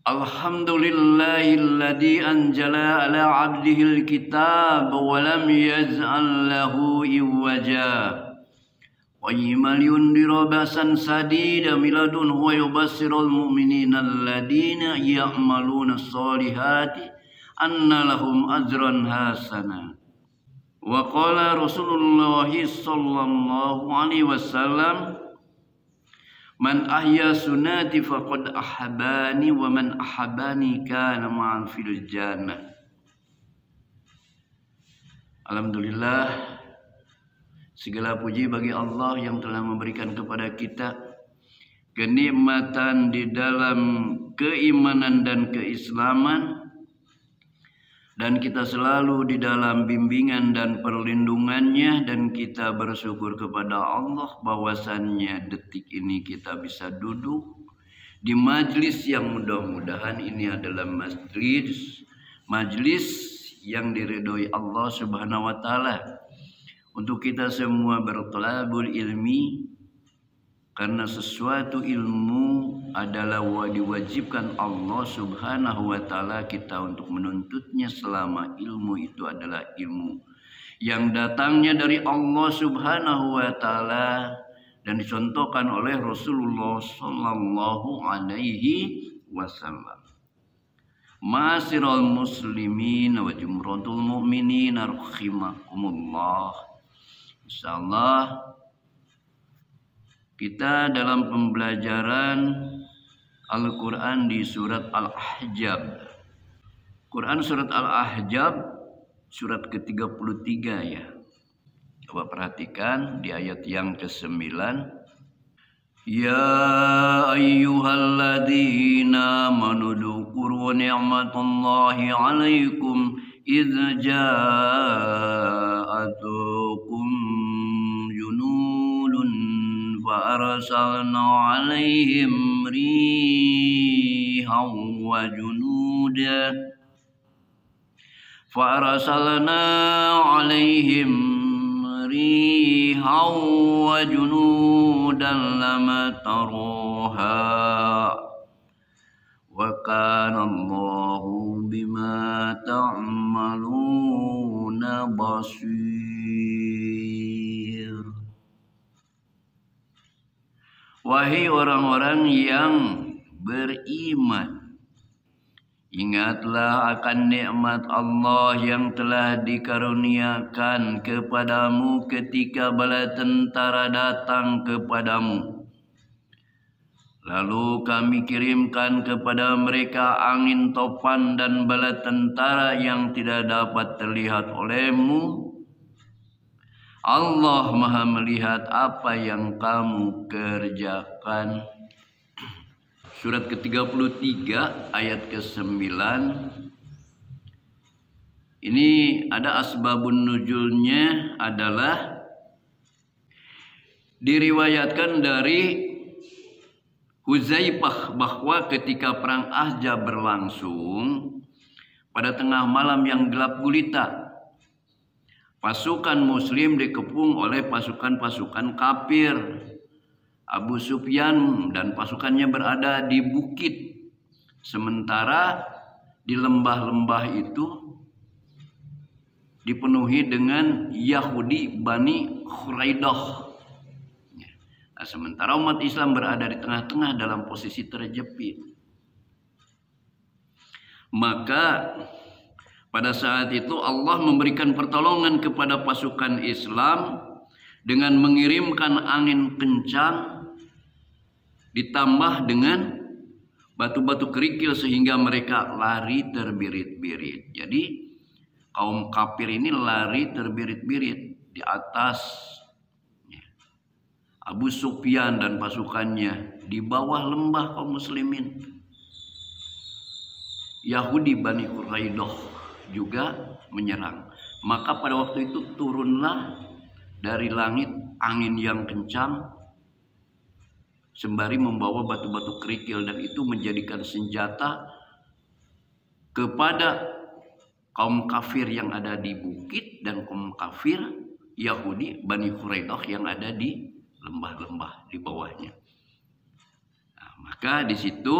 Alhamdulillahilladzi anzala ala 'abdihil kitab wa lam yaz'al lahu iwaja. Qayyiman liyundira ba'san sadidan min ladunhu wa yubassirul mu'minina alladhina ya'maluna as-solihati anna lahum ajran hasana. Wa qala Rasulullah sallallahu alaihi wasallam, man ahya sunnati faqad ahabani wa man ahabani kana ma'an fil jannah. Alhamdulillah, segala puji bagi Allah yang telah memberikan kepada kita kenikmatan di dalam keimanan dan keislaman, dan kita selalu di dalam bimbingan dan perlindungannya, dan kita bersyukur kepada Allah bahwasannya detik ini kita bisa duduk di majlis yang mudah-mudahan ini adalah majlis yang diridhoi Allah Subhanahu wa taala, untuk kita semua berthalabul ilmi, karena sesuatu ilmu adalah diwajibkan Allah Subhanahu wa taala kita untuk menuntutnya selama ilmu itu adalah ilmu yang datangnya dari Allah Subhanahu wa taala dan dicontohkan oleh Rasulullah sallallahu alaihi wasallam. Ma'asyiral muslimin wa jumratul mu'minin rahimakumullah. Insyaallah kita dalam pembelajaran Al-Quran di surat Al-Ahzab. Quran surat Al-Ahzab surat ke-33 ya. Coba perhatikan di ayat yang ke-9. Ya ayyuhalladzina amanu dzkuru ni'matallahi 'alaikum idz ja'atukum فأرسلنا عليهم ريحا وجنودا لم تروها وكان الله بما تعملون بصير. Wahai orang-orang yang beriman, ingatlah akan nikmat Allah yang telah dikaruniakan kepadamu ketika bala tentara datang kepadamu. Lalu kami kirimkan kepada mereka angin topan dan bala tentara yang tidak dapat terlihat olehmu. Allah Maha melihat apa yang kamu kerjakan. Surat ke-33 ayat ke-9. Ini ada asbabun nuzulnya, adalah diriwayatkan dari Huzaifah bahwa ketika perang Ahzab berlangsung pada tengah malam yang gelap gulita, pasukan muslim dikepung oleh pasukan-pasukan kafir. Abu Sufyan dan pasukannya berada di bukit, sementara di lembah-lembah itu dipenuhi dengan Yahudi Bani Quraidah. Nah, sementara umat Islam berada di tengah-tengah dalam posisi terjepit. Maka pada saat itu Allah memberikan pertolongan kepada pasukan Islam dengan mengirimkan angin kencang ditambah dengan batu-batu kerikil sehingga mereka lari terbirit-birit. Jadi kaum kafir ini lari terbirit-birit di atas Abu Sufyan dan pasukannya, di bawah lembah kaum muslimin. Yahudi Bani Quraidah juga menyerang. Maka pada waktu itu turunlah dari langit angin yang kencang sembari membawa batu-batu kerikil, dan itu menjadikan senjata kepada kaum kafir yang ada di bukit dan kaum kafir Yahudi Bani Quraidah yang ada di lembah-lembah di bawahnya. Nah, maka di situ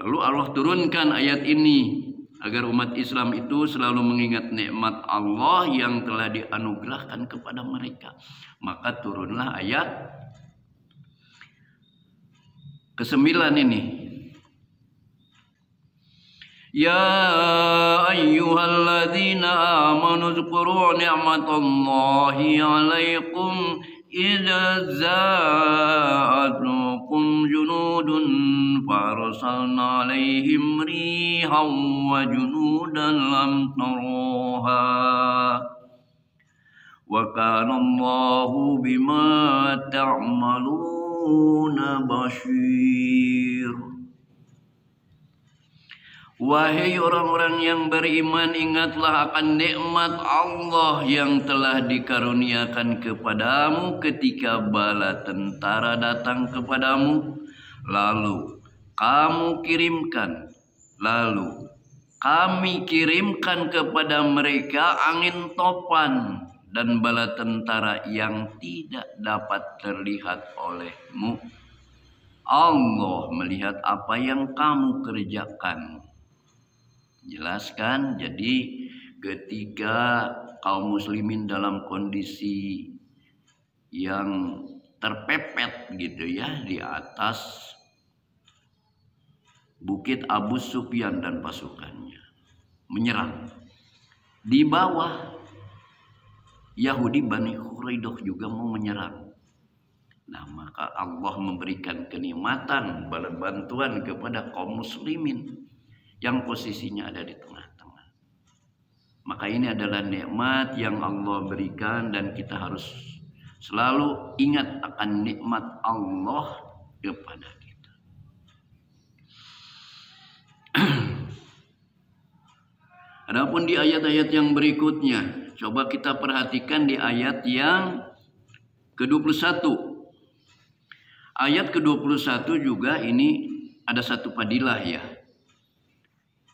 Lalu Allah turunkan ayat ini agar umat Islam itu selalu mengingat nikmat Allah yang telah dianugerahkan kepada mereka. Maka turunlah ayat ke-9 ini. Ya ayyuhalladzina amanu dzkuru ni'matallahi 'alaikum idza za'atukum junudun farsalna 'alaihim rihan wa junudan lam taruha wa kana Allahu bima ta'maluna basyir. Wahai orang-orang yang beriman, ingatlah akan nikmat Allah yang telah dikaruniakan kepadamu ketika bala tentara datang kepadamu, lalu kami kirimkan kepada mereka angin topan dan bala tentara yang tidak dapat terlihat olehmu. Allah melihat apa yang kamu kerjakan. Jelaskan, jadi ketika kaum muslimin dalam kondisi yang terpepet gitu ya di atas bukit Abu Sufyan dan pasukannya menyerang, di bawah Yahudi Bani Quraidah juga mau menyerang. Nah, maka Allah memberikan kenikmatan bantuan kepada kaum muslimin yang posisinya ada di tengah-tengah. Maka ini adalah nikmat yang Allah berikan dan kita harus selalu ingat akan nikmat Allah kepada kita. Adapun di ayat-ayat yang berikutnya, coba kita perhatikan di ayat yang ke-21. Ayat ke-21 juga ini ada satu fadilah ya.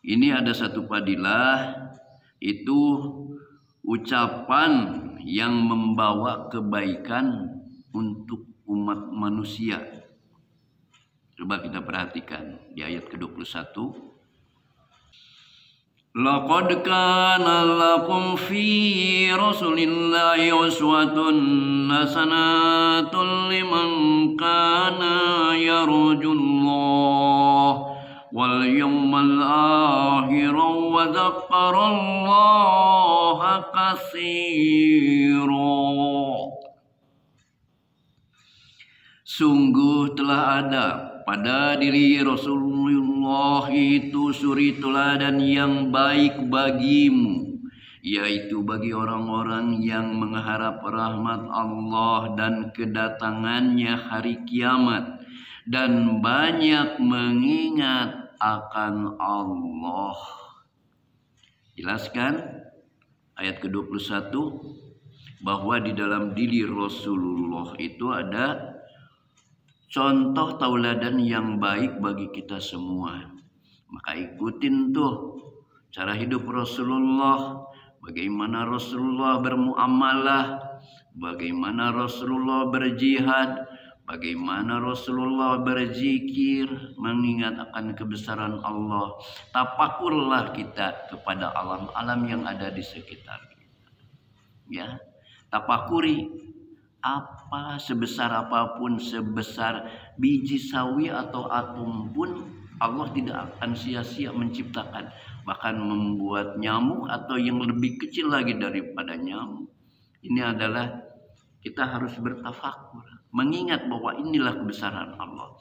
Ini ada satu fadilah, itu ucapan yang membawa kebaikan untuk umat manusia. Coba kita perhatikan di ayat ke-21. Laqad kana lakum fi rasulillahi uswatun hasanatun liman kana yarjullah wal yawmal akhir wa dzakarallaha katsira. Sungguh telah ada pada diri Rasulullah itu suri teladan yang baik bagimu, yaitu bagi orang-orang yang mengharap rahmat Allah dan kedatangannya hari kiamat, dan banyak mengingat akan Allah. Jelaskan ayat ke-21 bahwa di dalam diri Rasulullah itu ada contoh tauladan yang baik bagi kita semua. Maka ikutin tuh cara hidup Rasulullah, bagaimana Rasulullah bermuamalah, bagaimana Rasulullah berjihad, bagaimana Rasulullah berzikir, mengingat akan kebesaran Allah. Tafakurlah kita kepada alam-alam yang ada di sekitar kita. Ya, tafakuri apa sebesar apapun, sebesar biji sawi atau atom pun Allah tidak akan sia-sia menciptakan, bahkan membuat nyamuk atau yang lebih kecil lagi daripada nyamuk. Ini adalah kita harus bertafakur, mengingat bahwa inilah kebesaran Allah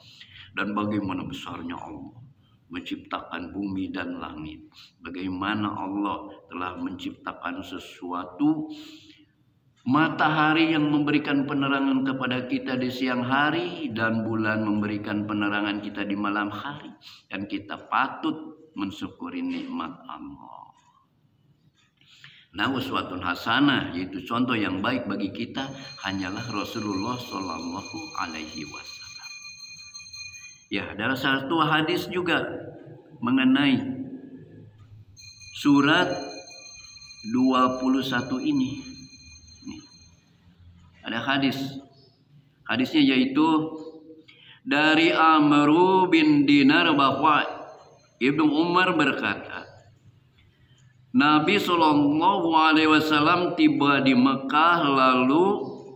dan bagaimana besarnya Allah menciptakan bumi dan langit, bagaimana Allah telah menciptakan sesuatu matahari yang memberikan penerangan kepada kita di siang hari dan bulan memberikan penerangan kita di malam hari, dan kita patut mensyukuri nikmat Allah. Nah, uswatun hasanah, yaitu contoh yang baik bagi kita, hanyalah Rasulullah Shallallahu Alaihi Wasallam. Ya, ada satu hadis juga mengenai surat 21 ini. Ada hadisnya yaitu dari Amr bin Dinar bahwa Ibnu Umar berkata, Nabi Shallallahu Alaihi Wasallam tiba di Mekah lalu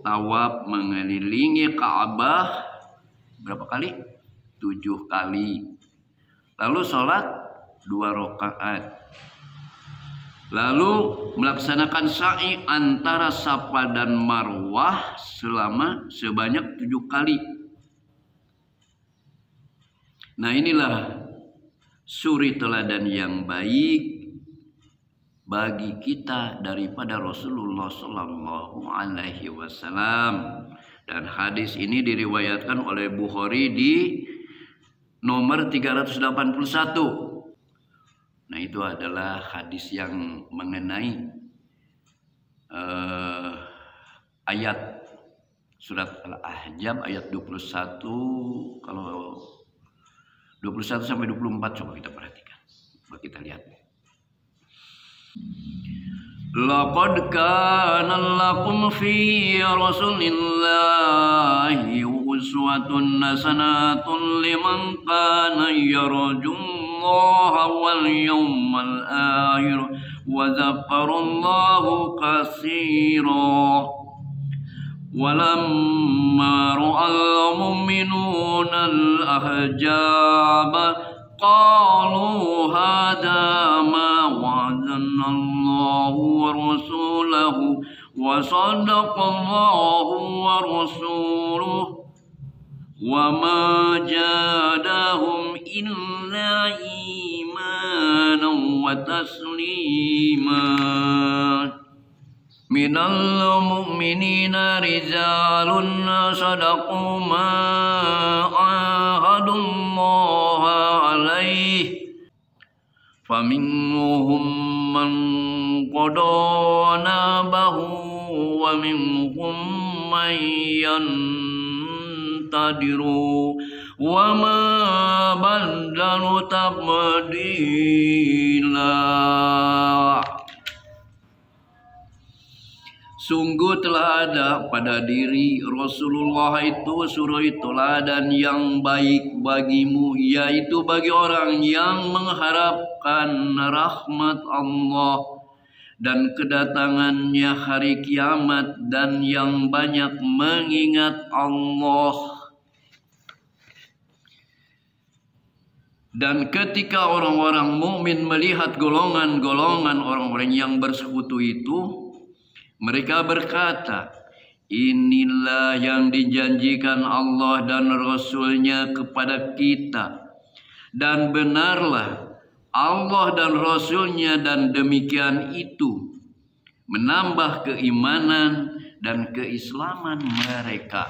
tawaf mengelilingi Ka'bah berapa kali? 7 kali. Lalu sholat 2 rakaat. Lalu melaksanakan sa'i antara Safa dan Marwah sebanyak 7 kali. Nah, inilah suri teladan yang baik bagi kita daripada Rasulullah Sallallahu Alaihi Wasallam. Dan hadis ini diriwayatkan oleh Bukhari di nomor 381. Nah, itu adalah hadis yang mengenai ayat surat Al-Ahzab ayat 21, kalau 21 sampai 24 coba kita perhatikan. Coba kita lihat. Laqad kana lakum fi Rasulillahi uswatun hasanatun liman kana yarjullaha wal yawmal akhir wa dzakarallaha katsiran. Walamma ra'al mu'minuna al-ahzaba qalu hadha ma wa'adana Allahu wa rasuluhu wa sadaqallahu wa rasuluhu wa ma jadahum illa imanan wa tasliman. Minal mu'minina rijalun sadaqu ma ahadullaha alaih faminhum man qada nabahu wa minhum man yantadiru wa ma badalu tabdila. Sungguh telah ada pada diri Rasulullah itu suri teladan yang baik bagimu, yaitu bagi orang yang mengharapkan rahmat Allah dan kedatangannya hari kiamat dan yang banyak mengingat Allah. Dan ketika orang-orang mukmin melihat golongan-golongan orang-orang yang bersekutu itu, mereka berkata, inilah yang dijanjikan Allah dan Rasul-Nya kepada kita. Dan benarlah Allah dan Rasul-Nya dan demikian itu menambah keimanan dan keislaman mereka.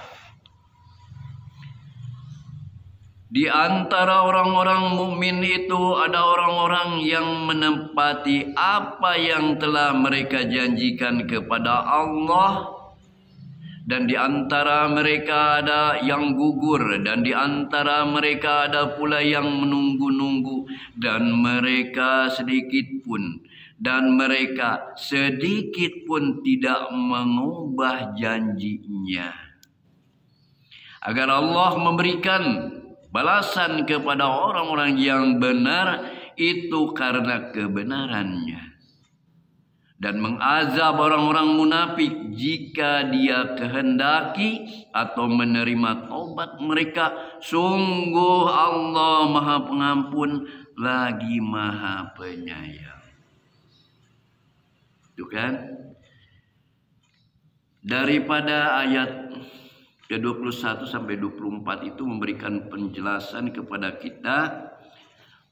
Di antara orang-orang mukmin itu ada orang-orang yang menepati apa yang telah mereka janjikan kepada Allah, dan di antara mereka ada yang gugur, dan di antara mereka ada pula yang menunggu-nunggu, dan mereka sedikit pun tidak mengubah janjinya, agar Allah memberikan balasan kepada orang-orang yang benar itu karena kebenarannya, dan mengazab orang-orang munafik jika Dia kehendaki atau menerima taubat mereka. Sungguh Allah Maha Pengampun lagi Maha Penyayang. Itu kan? Daripada ayat ke-21 sampai 24 itu memberikan penjelasan kepada kita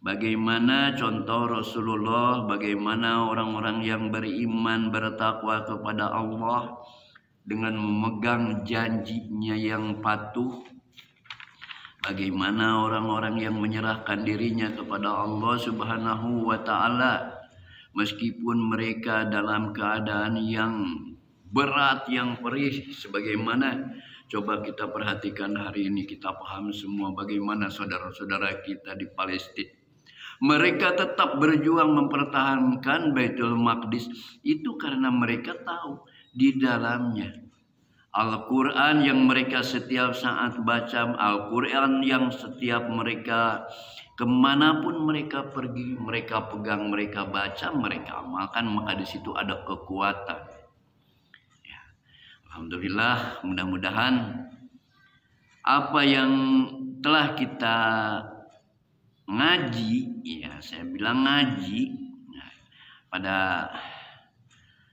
bagaimana contoh Rasulullah, bagaimana orang-orang yang beriman bertakwa kepada Allah dengan memegang janjinya yang patuh, bagaimana orang-orang yang menyerahkan dirinya kepada Allah Subhanahu wa Ta'ala meskipun mereka dalam keadaan yang berat, yang perih, sebagaimana coba kita perhatikan hari ini, kita paham semua bagaimana saudara-saudara kita di Palestina. Mereka tetap berjuang mempertahankan Baitul Maqdis itu karena mereka tahu di dalamnya Al-Quran yang mereka setiap saat baca, Al-Quran yang setiap mereka Kemanapun mereka pergi, mereka pegang, mereka baca, mereka amalkan, maka di situ ada kekuatan. Ya. Alhamdulillah, mudah-mudahan apa yang telah kita ngaji, ya saya bilang ngaji, nah, pada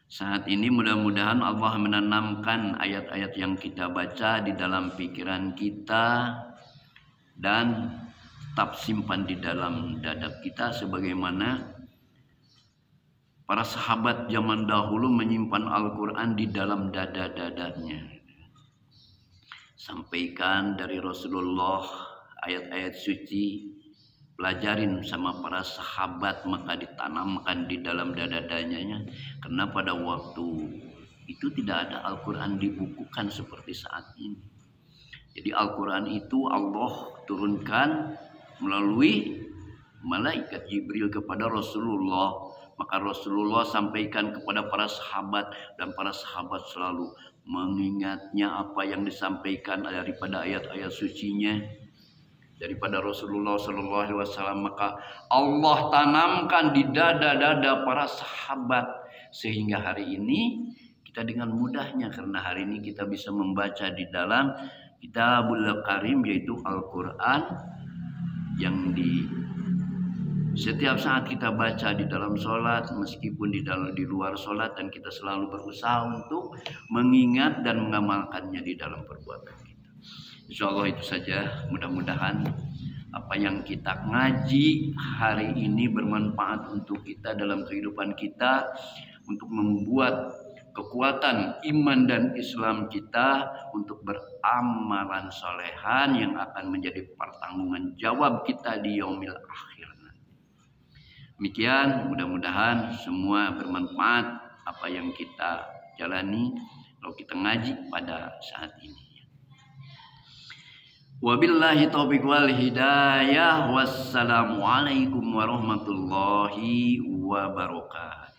saat ini mudah-mudahan Allah menanamkan ayat-ayat yang kita baca di dalam pikiran kita dan tetap simpan di dalam dada kita sebagaimana para sahabat zaman dahulu menyimpan Al-Quran di dalam dada-dadanya. Sampaikan dari Rasulullah ayat-ayat suci, pelajarin sama para sahabat, maka ditanamkan di dalam dada-dadanya. Karena pada waktu itu tidak ada Al-Quran dibukukan seperti saat ini. Jadi Al-Quran itu Allah turunkan melalui malaikat Jibril kepada Rasulullah, maka Rasulullah sampaikan kepada para sahabat dan para sahabat selalu mengingatnya apa yang disampaikan daripada ayat-ayat sucinya daripada Rasulullah SAW. Maka Allah tanamkan di dada-dada para sahabat sehingga hari ini kita dengan mudahnya, karena hari ini kita bisa membaca di dalam Kitabul Karim, yaitu Al-Quran, yang di setiap saat kita baca di dalam sholat, meskipun di luar sholat, dan kita selalu berusaha untuk mengingat dan mengamalkannya di dalam perbuatan kita. Insya Allah itu saja. Mudah-mudahan apa yang kita ngaji hari ini bermanfaat untuk kita dalam kehidupan kita, untuk membuat kekuatan iman dan Islam kita, untuk beramalan solehan yang akan menjadi pertanggungan jawab kita di yaumil akhir. Demikian, mudah-mudahan semua bermanfaat apa yang kita jalani kalau kita ngaji pada saat ini. Wabillahi taufiq wal hidayah. Wassalamualaikum warahmatullahi wabarakatuh.